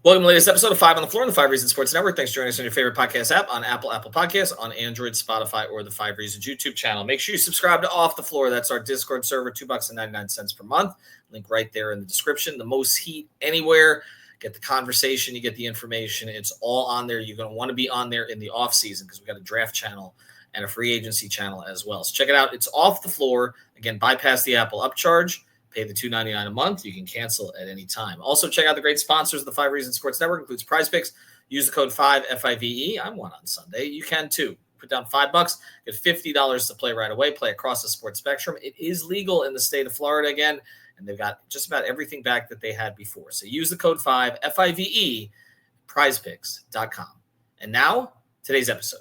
Welcome to the latest episode of 5 on the Floor on the 5 Reasons Sports Network. Thanks for joining us on your favorite podcast app on Apple Podcasts, on Android, Spotify, or the 5 Reasons YouTube channel. Make sure you subscribe to Off the Floor. That's our Discord server, $2.99 per month. Link right there in the description. The most heat anywhere. Get the conversation. You get the information. It's all on there. You're going to want to be on there in the off season because we've got a draft channel and a free agency channel as well. So check it out. It's Off the Floor. Again, bypass the Apple upcharge. Pay the $2.99 a month. You can cancel at any time. Also, check out the great sponsors of the 5 Reasons Sports Network. Includes Prize Picks. Use the code 5 FIVE. I'm one on Sunday. You can too. Put down $5. Get $50 to play right away. Play across the sports spectrum. It is legal in the state of Florida again, and they've got just about everything back that they had before. So use the code 5 FIVE. PrizePicks.com. And now today's episode.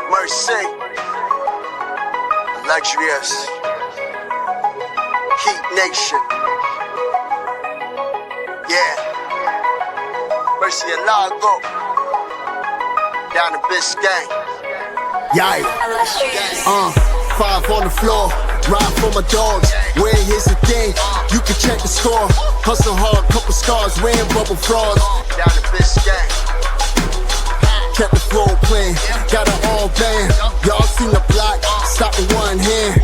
Mercy. Luxurious Heat Nation. Yeah. Mercy and Lago. Down to Biscayne. Yikes. 5 on the floor. Ride for my dogs. Where here's the thing. You can check the score. Hustle hard, couple scars, wearing bubble frogs. Down to Biscayne. Kept the floor playing, got it all band. Y'all seen the block, stop with one hand.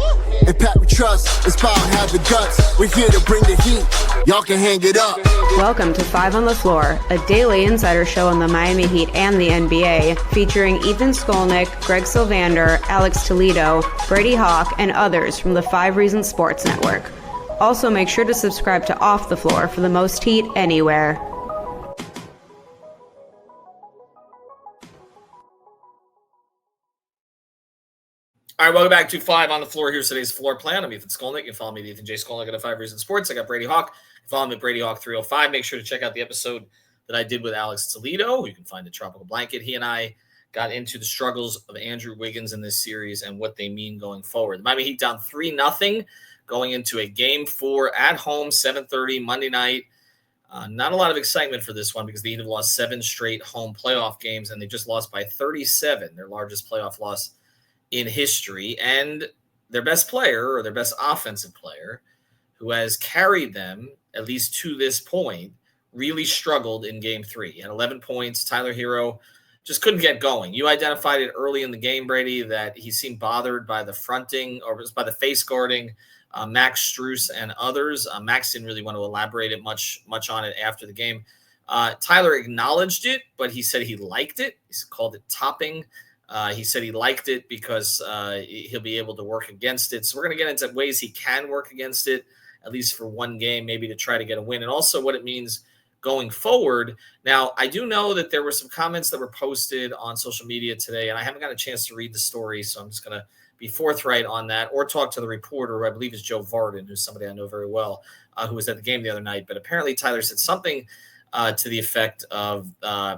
And Pat we trust, it's about have the guts. We're here to bring the heat, y'all can hang it up. Welcome to 5 on the Floor, a daily insider show on the Miami Heat and the NBA, featuring Ethan Skolnick, Greg Sylvander, Alex Toledo, Brady Hawk, and others from the 5 Reasons Sports Network. Also make sure to subscribe to Off the Floor for the most heat anywhere. All right, welcome back to 5 on the Floor. Here's today's floor plan. I'm Ethan Skolnick. You can follow me at Ethan J. Skolnick at 5 Reasons Sports. I got Brady Hawk. You can follow me at Brady Hawk 305. Make sure to check out the episode that I did with Alex Toledo. You can find a Tropical Blanket. He and I got into the struggles of Andrew Wiggins in this series and what they mean going forward. The Miami Heat down 3-0 going into a Game 4 at home, 7:30 Monday night. Not a lot of excitement for this one because the Heat have lost 7 straight home playoff games, and they just lost by 37, their largest playoff loss in history. And their best player, or their best offensive player, who has carried them at least to this point, really struggled in Game 3. He had 11 points. Tyler Herro just couldn't get going. You identified it early in the game, Brady, that he seemed bothered by the fronting or by the face guarding Max Strus and others. Max didn't really want to elaborate it much on it after the game. Tyler acknowledged it, but he said he liked it. He called it topping. He said he liked it because he'll be able to work against it. So we're going to get into ways he can work against it, at least for one game, maybe to try to get a win, and also what it means going forward. Now, I do know that there were some comments that were posted on social media today, and I haven't got a chance to read the story, so I'm just going to be forthright on that, or talk to the reporter, who I believe is Joe Varden, who's somebody I know very well, who was at the game the other night. But apparently Tyler said something to the effect of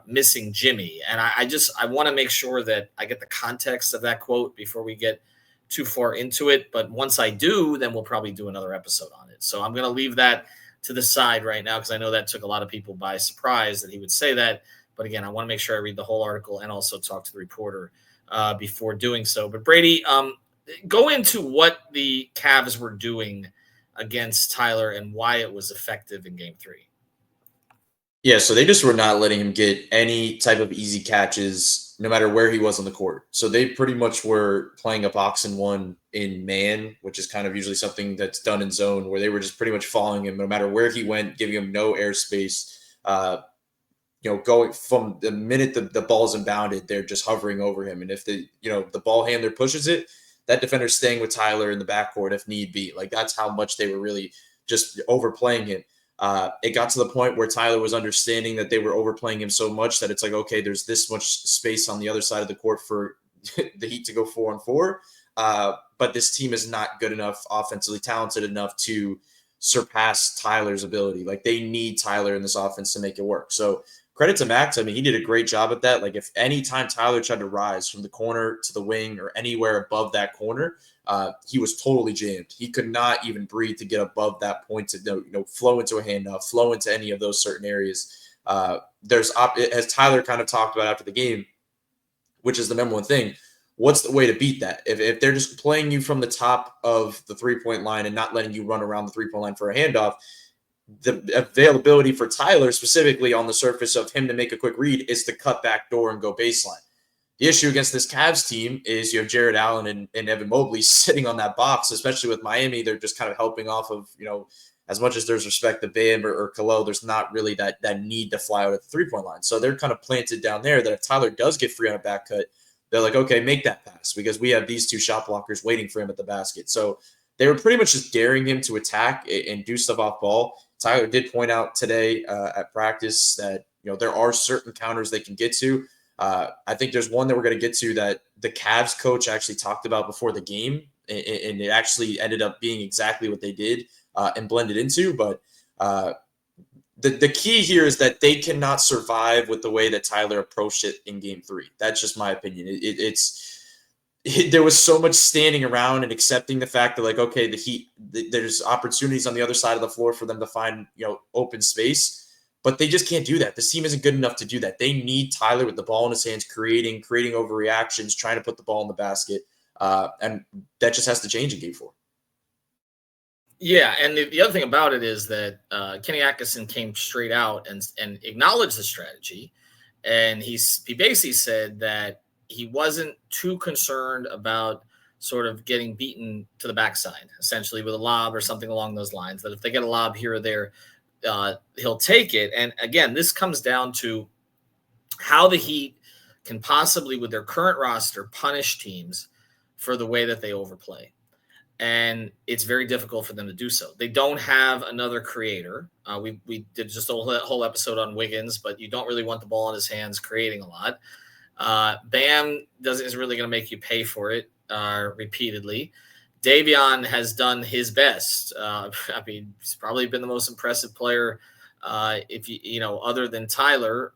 missing Jimmy. And I want to make sure that I get the context of that quote before we get too far into it. But once I do, then we'll probably do another episode on it. So I'm going to leave that to the side right now because I know that took a lot of people by surprise that he would say that. But again, I want to make sure I read the whole article and also talk to the reporter before doing so. But Brady, go into what the Cavs were doing against Tyler and why it was effective in Game 3. Yeah, so they just were not letting him get any type of easy catches, no matter where he was on the court. So they pretty much were playing a box and one in man, which is kind of usually something that's done in zone, where they were just pretty much following him no matter where he went, giving him no airspace. Going from the minute the ball's inbounded, they're just hovering over him. And if the ball handler pushes it, that defender's staying with Tyler in the backcourt if need be. Like, that's how much they were really just overplaying him. It got to the point where Tyler was understanding that they were overplaying him so much that it's like, okay, there's this much space on the other side of the court for the Heat to go 4-on-4. But this team is not good enough, offensively talented enough to surpass Tyler's ability. Like, they need Tyler in this offense to make it work. So credit to Max. I mean, he did a great job at that. Like, if any time Tyler tried to rise from the corner to the wing or anywhere above that corner, he was totally jammed. He could not even breathe to get above that point to flow into a handoff, flow into any of those certain areas. As Tyler kind of talked about after the game, which is the number one thing, what's the way to beat that? If they're just playing you from the top of the 3-point line and not letting you run around the 3-point line for a handoff, the availability for Tyler specifically on the surface of him to make a quick read is to cut back door and go baseline. The issue against this Cavs team is you have Jared Allen and Evan Mobley sitting on that box, especially with Miami. They're just kind of helping off of, as much as there's respect to Bam or Khalil, there's not really that need to fly out at the 3-point line. So they're kind of planted down there that if Tyler does get free on a back cut, they're like, okay, make that pass because we have these two shot blockers waiting for him at the basket. So they were pretty much just daring him to attack and do stuff off ball. Tyler did point out today at practice that, there are certain counters they can get to. I think there's one that we're going to get to that the Cavs coach actually talked about before the game, and it actually ended up being exactly what they did and blended into. But the key here is that they cannot survive with the way that Tyler approached it in Game 3. That's just my opinion. There was so much standing around and accepting the fact that, like, okay, the Heat, there's opportunities on the other side of the floor for them to find, open space. But they just can't do that. The team isn't good enough to do that. They need Tyler with the ball in his hands, creating overreactions, trying to put the ball in the basket. And that just has to change in Game 4. Yeah, and the other thing about it is that Kenny Atkinson came straight out and acknowledged the strategy. And he basically said that he wasn't too concerned about sort of getting beaten to the backside, essentially with a lob or something along those lines, that if they get a lob here or there, he'll take it. And again, this comes down to how the Heat can possibly, with their current roster, punish teams for the way that they overplay. And it's very difficult for them to do so. They don't have another creator. We did just a whole episode on Wiggins, but you don't really want the ball in his hands creating a lot. Bam isn't really going to make you pay for it repeatedly. Davion has done his best. He's probably been the most impressive player, other than Tyler,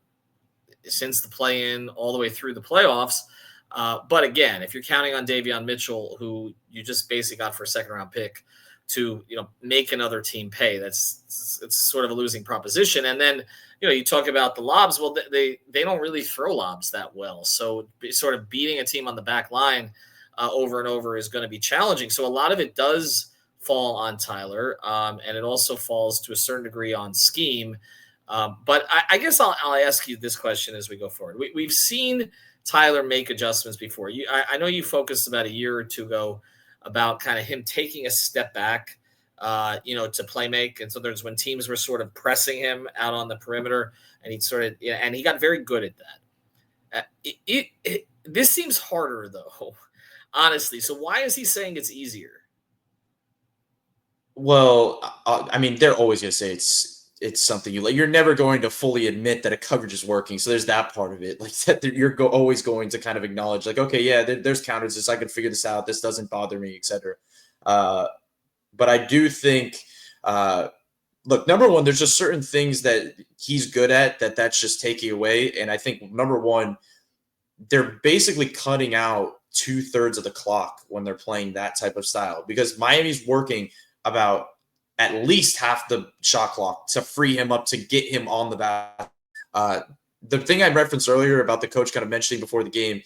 since the play-in all the way through the playoffs. But again, if you're counting on Davion Mitchell, who you just basically got for a second-round pick, to make another team pay, it's sort of a losing proposition. And then you talk about the lobs. Well, they don't really throw lobs that well, so sort of beating a team on the back line over and over is going to be challenging. So a lot of it does fall on Tyler, and it also falls to a certain degree on scheme. But I guess I'll ask you this question as we go forward. We've seen Tyler make adjustments before. I know you focused about a year or two ago about kind of him taking a step back, to play make. And so there's when teams were sort of pressing him out on the perimeter, and he got very good at that. This seems harder though, honestly. So why is he saying it's easier? Well, they're always going to say it's something you're never going to fully admit that a coverage is working. So there's that part of it, like that you're always going to kind of acknowledge, like, okay, yeah, there's counters. This I can figure this out. This doesn't bother me, etc. But I do think, look, number one, there's just certain things that he's good at that's just taking away. And I think number one, they're basically cutting out 2/3 of the clock when they're playing that type of style, because Miami's working about at least half the shot clock to free him up, to get him on the back. The thing I referenced earlier about the coach kind of mentioning before the game,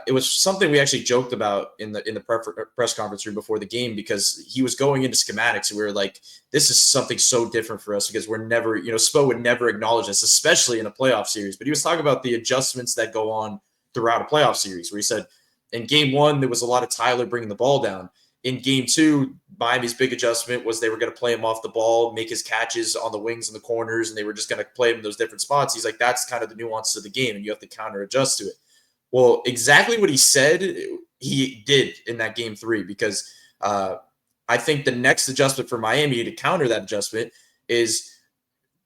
it was something we actually joked about in the press conference room before the game, because he was going into schematics and we were like, this is something so different for us because we're never, Spo would never acknowledge this, especially in a playoff series. But he was talking about the adjustments that go on throughout a playoff series, where he said in Game 1, there was a lot of Tyler bringing the ball down. In Game 2, Miami's big adjustment was they were going to play him off the ball, make his catches on the wings and the corners, and they were just going to play him in those different spots. He's like, that's kind of the nuances of the game, and you have to counter adjust to it. Well, exactly what he said, he did in that Game 3, because I think the next adjustment for Miami to counter that adjustment is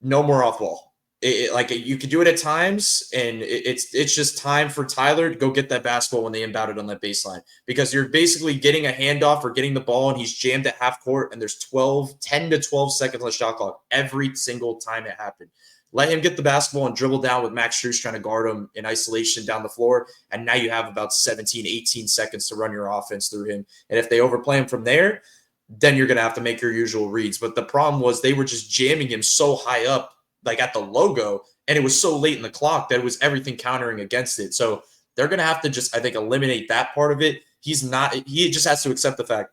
no more off ball. You could do it at times, and it's just time for Tyler to go get that basketball when they inbound it on that baseline, because you're basically getting a handoff or getting the ball and he's jammed at half court and there's 10 to 12 seconds on the shot clock every single time it happened. Let him get the basketball and dribble down with Max Strus trying to guard him in isolation down the floor, and now you have about 17, 18 seconds to run your offense through him. And if they overplay him from there, then you're going to have to make your usual reads. But the problem was they were just jamming him so high up, like at the logo, and it was so late in the clock that it was everything countering against it. So they're going to have to just, I think, eliminate that part of it. He just has to accept the fact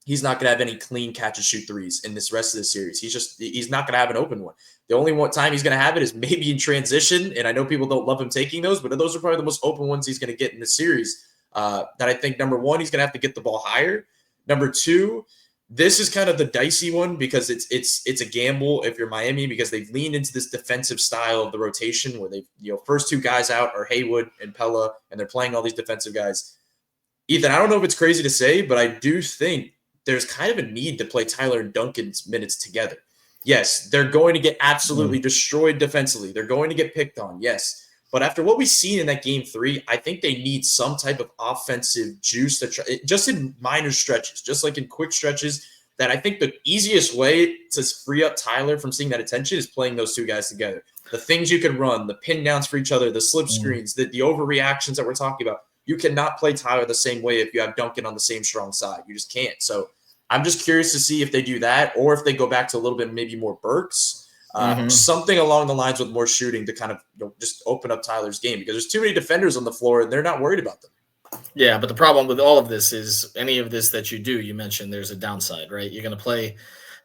he's not going to have any clean catch and shoot threes in this rest of the series. He's not going to have an open one. The only one time he's going to have it is maybe in transition. And I know people don't love him taking those, but those are probably the most open ones he's going to get in this series. That I think, number one, he's going to have to get the ball higher. Number two, this is kind of the dicey one because it's a gamble if you're Miami, because they've leaned into this defensive style of the rotation where they've, first two guys out are Haywood and Pella, and they're playing all these defensive guys. Ethan, I don't know if it's crazy to say, but I do think there's kind of a need to play Tyler and Duncan's minutes together. Yes, they're going to get absolutely destroyed defensively. They're going to get picked on, yes. But after what we've seen in that game 3, I think they need some type of offensive juice to try, just in minor stretches, just like in quick stretches. That I think the easiest way to free up Tyler from seeing that attention is playing those two guys together. The things you can run, the pin downs for each other, the slip screens, the overreactions that we're talking about. You cannot play Tyler the same way if you have Duncan on the same strong side. You just can't. So I'm just curious to see if they do that or if they go back to a little bit maybe more Burks. Something along the lines with more shooting to kind of just open up Tyler's game, because there's too many defenders on the floor and they're not worried about them. Yeah, but the problem with all of this is any of this that you do, you mentioned there's a downside, right? You're going to play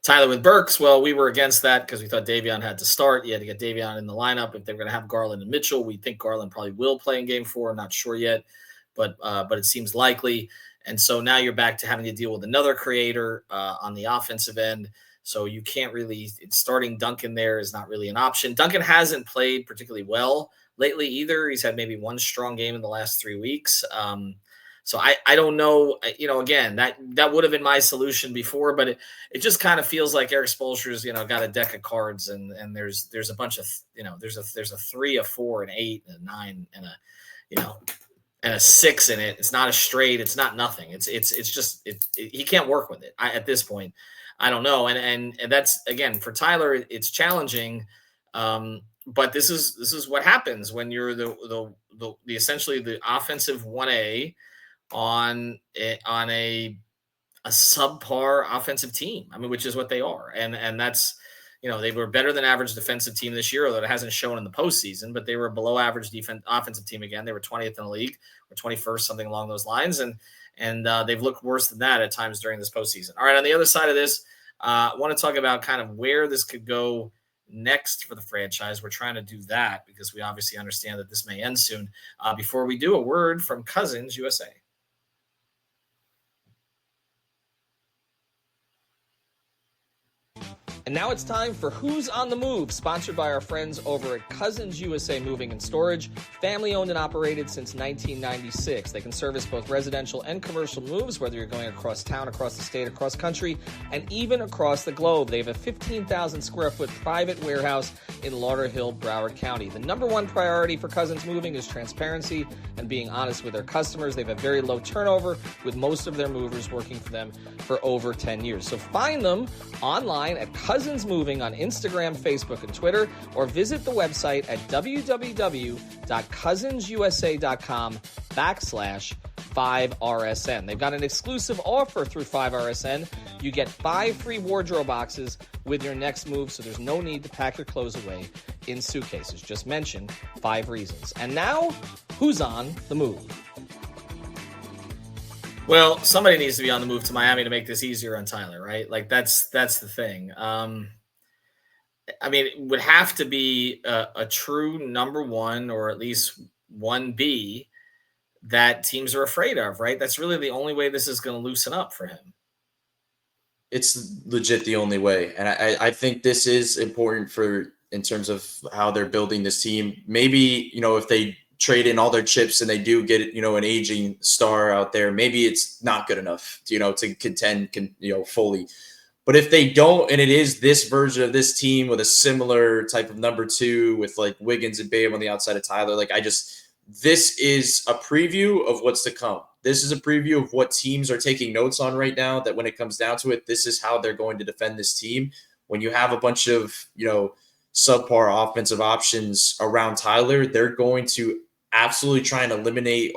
Tyler with Burks. Well, we were against that because we thought Davion had to start. You had to get Davion in the lineup. If they were going to have Garland and Mitchell, we think Garland probably will play in game 4. I'm not sure yet, but it seems likely. And so now you're back to having to deal with another creator on the offensive end. So you can't really – starting Duncan there is not really an option. Duncan hasn't played particularly well lately either. He's had maybe one strong game in the last 3 weeks. So I don't know, again, that would have been my solution before, but it just kind of feels like Eric Spoelstra's, got a deck of cards and there's a bunch of, there's a 3, a 4, an 8, and a 9, and and a 6 in it. It's not a straight. It's not nothing. It's just he can't work with it at this point. I don't know. And that's, again, for Tyler, it's challenging. But this is what happens when you're the essentially the offensive 1A on a subpar offensive team. I mean, which is what they are. And that's, they were better than average defensive team this year, although it hasn't shown in the postseason, but they were below average offensive team again. They were 20th in the league or 21st, something along those lines. And they've looked worse than that at times during this postseason. All right, on the other side of this, I want to talk about kind of where this could go next for the franchise. We're trying to do that because we obviously understand that this may end soon. Before we do, a word from Cousins USA. And now it's time for Who's on the Move, sponsored by our friends over at Cousins USA Moving and Storage, family-owned and operated since 1996. They can service both residential and commercial moves, whether you're going across town, across the state, across country, and even across the globe. They have a 15,000 square foot private warehouse in Lauderhill, Broward County. The number one priority for Cousins Moving is transparency and being honest with their customers. They have a very low turnover, with most of their movers working for them for over 10 years. So find them online at Cousins Moving on Instagram, Facebook, and Twitter, or visit the website at www.cousinsusa.com/5RSN. They've got an exclusive offer through 5RSN. You get 5 free wardrobe boxes with your next move, so there's no need to pack your clothes away in suitcases. Just mention 5 reasons. And now, who's on the move? Well, somebody needs to be on the move to Miami to make this easier on Tyler, right? Like that's the thing. I mean, it would have to be a true number one or at least 1B that teams are afraid of, right? That's really the only way this is going to loosen up for him. It's legit the only way. And I think this is important in terms of how they're building this team. Maybe, if they trade in all their chips and they do get, an aging star out there, maybe it's not good enough, to contend, fully. But if they don't, and it is this version of this team with a similar type of number 2 with like Wiggins and Bam on the outside of Tyler, this is a preview of what's to come. This is a preview of what teams are taking notes on right now, that when it comes down to it, this is how they're going to defend this team. When you have a bunch of, subpar offensive options around Tyler, they're going to absolutely try and eliminate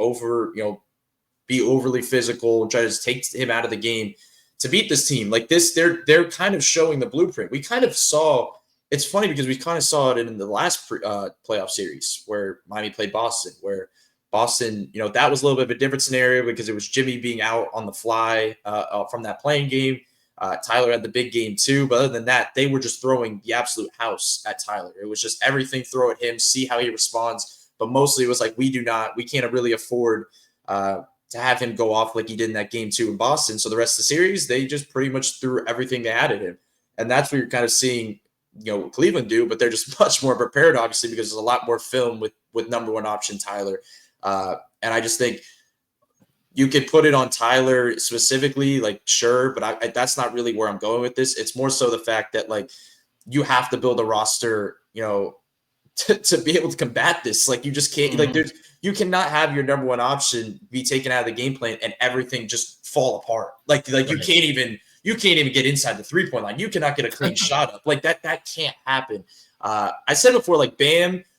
be overly physical and try to just take him out of the game to beat this team. Like this, they're kind of showing the blueprint. We kind of saw, it's funny because we kind of saw it in the last playoff series where Miami played Boston, where Boston, that was a little bit of a different scenario because it was Jimmy being out on the fly from that playing game. Tyler had the big game too, but other than that, they were just throwing the absolute house at Tyler. It was just everything, throw at him, see how he responds. But mostly it was like, we can't really afford to have him go off like he did in that game 2 in Boston. So the rest of the series, they just pretty much threw everything they had at him. And that's what you're kind of seeing, Cleveland do, but they're just much more prepared, obviously, because there's a lot more film with number one option Tyler. And I just think you could put it on Tyler specifically, like, sure, but that's not really where I'm going with this. It's more so the fact that, like, you have to build a roster, to be able to combat this. Like, you just can't, you cannot have your number one option be taken out of the game plan and everything just fall apart. Like right. you can't even get inside the 3-point line. You cannot get a clean shot up. Like that can't happen. I said before, like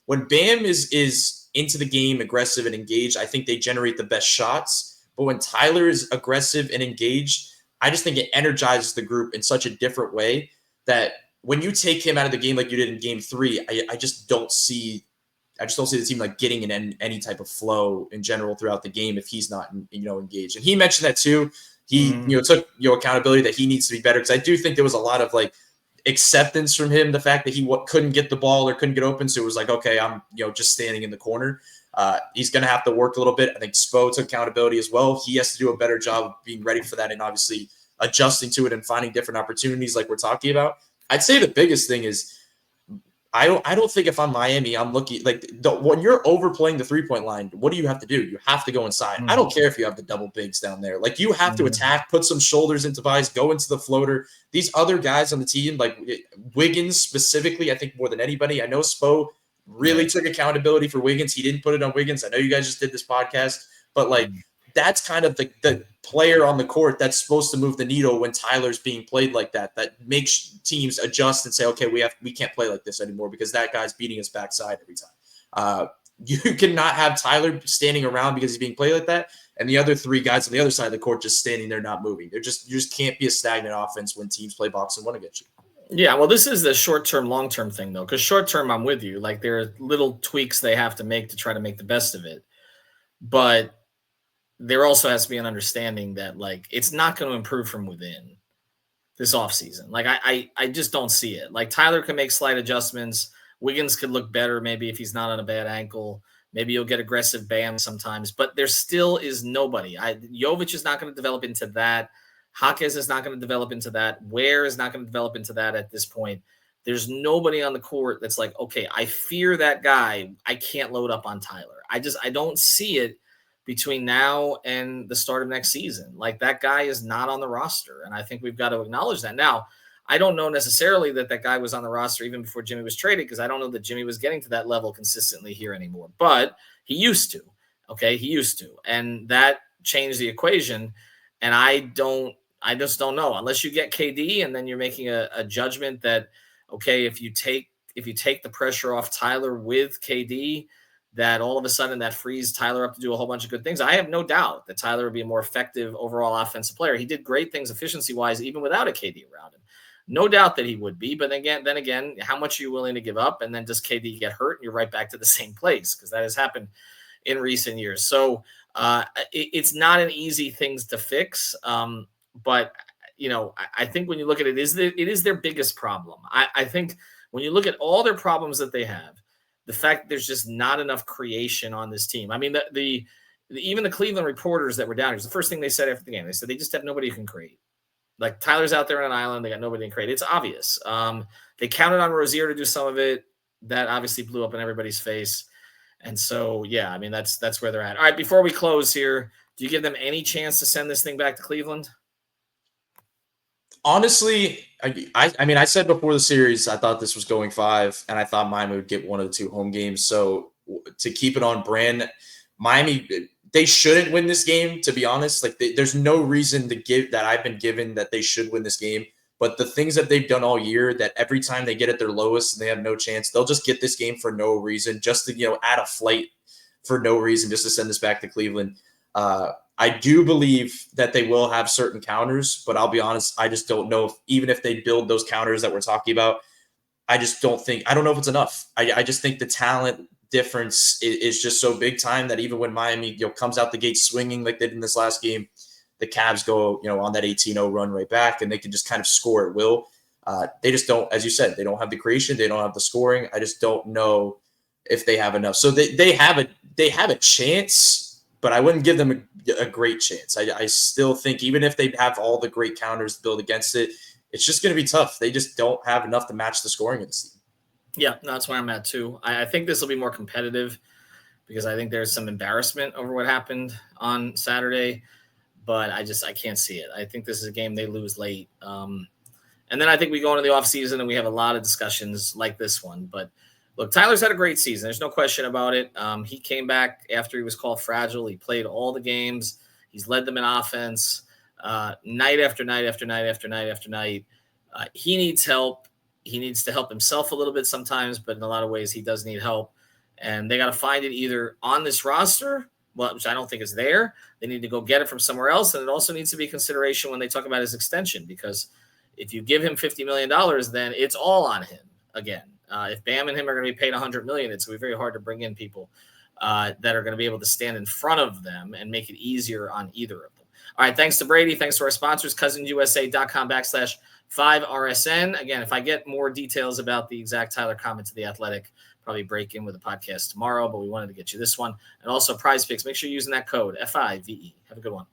when Bam is into the game, aggressive and engaged, I think they generate the best shots. But when Tyler is aggressive and engaged, I just think it energizes the group in such a different way that when you take him out of the game like you did in game 3, I just don't see the team like getting in any type of flow in general throughout the game if he's not, engaged. And he mentioned that too. He, took, accountability that he needs to be better. Cause I do think there was a lot of like acceptance from him, the fact that he couldn't get the ball or couldn't get open. So it was like, okay, I'm, just standing in the corner. He's going to have to work a little bit. I think Spo took accountability as well. He has to do a better job of being ready for that and obviously adjusting to it and finding different opportunities like we're talking about. I'd say the biggest thing is I don't think if I'm Miami, I'm looking like when you're overplaying the 3-point line, what do you have to do? You have to go inside. I don't care if you have the double bigs down there. Like you have to attack, put some shoulders into Vice, go into the floater. These other guys on the team, like Wiggins specifically, I think more than anybody. I know Spo really took accountability for Wiggins. He didn't put it on Wiggins. I know you guys just did this podcast, but like that's kind of the player on the court that's supposed to move the needle when Tyler's being played like that makes teams adjust and say, okay, we can't play like this anymore because that guy's beating us backside every time. You cannot have Tyler standing around because he's being played like that, and the other 3 guys on the other side of the court just standing there not moving. You just can't be a stagnant offense when teams play box and one against you. Yeah, well, this is the short-term, long-term thing, though, because short-term, I'm with you. Like, there are little tweaks they have to make to try to make the best of it. But there also has to be an understanding that, like, it's not going to improve from within this offseason. Like, I just don't see it. Like, Tyler can make slight adjustments. Wiggins could look better maybe if he's not on a bad ankle. Maybe you'll get aggressive Bam sometimes. But there still is nobody. Jovic is not going to develop into that. Jaquez is not going to develop into that. Ware is not going to develop into that at this point. There's nobody on the court that's like, okay, I fear that guy. I can't load up on Tyler. I don't see it between now and the start of next season. Like that guy is not on the roster. And I think we've got to acknowledge that. Now, I don't know necessarily that guy was on the roster even before Jimmy was traded, because I don't know that Jimmy was getting to that level consistently here anymore, but he used to. Okay. He used to. And that changed the equation. And I just don't know, unless you get KD and then you're making a judgment that, okay, if you take the pressure off Tyler with KD, that all of a sudden that frees Tyler up to do a whole bunch of good things. I have no doubt that Tyler would be a more effective overall offensive player. He did great things efficiency-wise, even without a KD around him. No doubt that he would be, but then again, how much are you willing to give up? And then does KD get hurt and you're right back to the same place? Because that has happened in recent years. So it's not an easy thing to fix. But, I think when you look at it, it is their biggest problem. I think when you look at all their problems that they have, the fact that there's just not enough creation on this team. I mean, even the Cleveland reporters that were down here, the first thing they said after the game, they said they just have nobody who can create. Like Tyler's out there on an island, they got nobody to create. It's obvious. They counted on Rozier to do some of it. That obviously blew up in everybody's face. And so, yeah, I mean, that's where they're at. All right, before we close here, do you give them any chance to send this thing back to Cleveland? Honestly, I said before the series, I thought this was going 5, and I thought Miami would get one of the 2 home games. So to keep it on brand, Miami, they shouldn't win this game, to be honest. Like there's no reason to give that I've been given that they should win this game. But the things that they've done all year, that every time they get at their lowest and they have no chance, they'll just get this game for no reason, just to, add a flight for no reason, just to send this back to Cleveland. I do believe that they will have certain counters, but I'll be honest, I just don't know even if they build those counters that we're talking about, I don't know if it's enough. I just think the talent difference is just so big time that even when Miami comes out the gate swinging like they did in this last game, the Cavs go on that 18-0 run right back, and they can just kind of score at will. They just don't, as you said, they don't have the creation, they don't have the scoring. I just don't know if they have enough. So they have a chance, but I wouldn't give them a great chance. I still think even if they have all the great counters to build against it, it's just going to be tough. They just don't have enough to match the scoring of the team. Yeah, that's where I'm at too. I think this will be more competitive because I think there's some embarrassment over what happened on Saturday, but I can't see it. I think this is a game they lose late. And then I think we go into the offseason and we have a lot of discussions like this one. But look, Tyler's had a great season. There's no question about it. He came back after he was called fragile. He played all the games. He's led them in offense night after night after night after night after night. He needs help. He needs to help himself a little bit sometimes, but in a lot of ways he does need help. And they got to find it either on this roster, which I don't think is there. They need to go get it from somewhere else. And it also needs to be consideration when they talk about his extension, because if you give him $50 million, then it's all on him again. If Bam and him are going to be paid $100 million, it's going to be very hard to bring in people that are going to be able to stand in front of them and make it easier on either of them. All right. Thanks to Brady. Thanks to our sponsors, cousinsusa.com/5RSN. Again, if I get more details about the exact Tyler comment to The Athletic, probably break in with a podcast tomorrow, but we wanted to get you this one. And also Prize Picks. Make sure you're using that code FIVE. Have a good one.